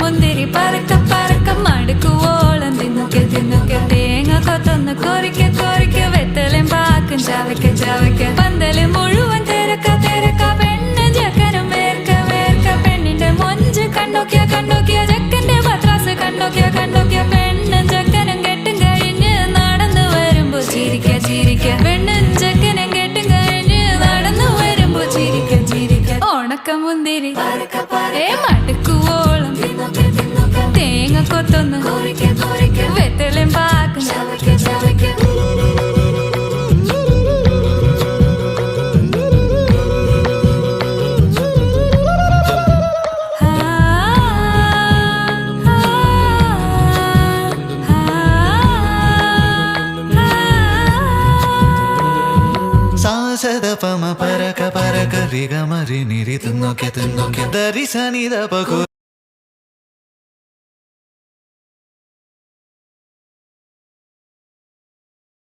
മുന്തിരി പറക്ക പറക്ക മടുക്കുവോളം തിന്നുക്കെ തിന്നുക്കെ തേങ്ങ കൊത്തൊന്ന് കൊറിക്ക കൊറിക്ക വെത്തലും പാക്കും ചവയ്ക്ക ചവയ്ക്ക പന്തല് മുഴുവൻ തിരക്ക തിരക്ക പെണ്ണ് ജക്കനും വേർക്ക വേർക്ക പെണ്ണിന്റെ മൊഞ്ച് കണ്ടോക്കിയ കണ്ടോക്കിയ ജക്കന്റെ പത്രാസ് കണ്ടോക്കിയ കണ്ടോക്കിയ പെണ്ണും ജക്കനും കെട്ടും കഴിഞ്ഞ് നടന്നു വരുമ്പോ ചിരിക്ക ചിരിക്ക പെണ്ണും ജക്കനും കെട്ടും കഴിഞ്ഞ് നടന്നു വരുമ്പോ ചിരിക്ക ചിരിക്ക ഉണക്ക മുന്തിരി മടുക്കുവോളം തേങ്ങ കൊത്തൊന്ന് വെത്തലും പാക്കും സാസദപമ പരക പരക രിഗമരി നിരി തിന്നൊക്കെ തിന്നൊക്കെ ദരി സനിദ പകു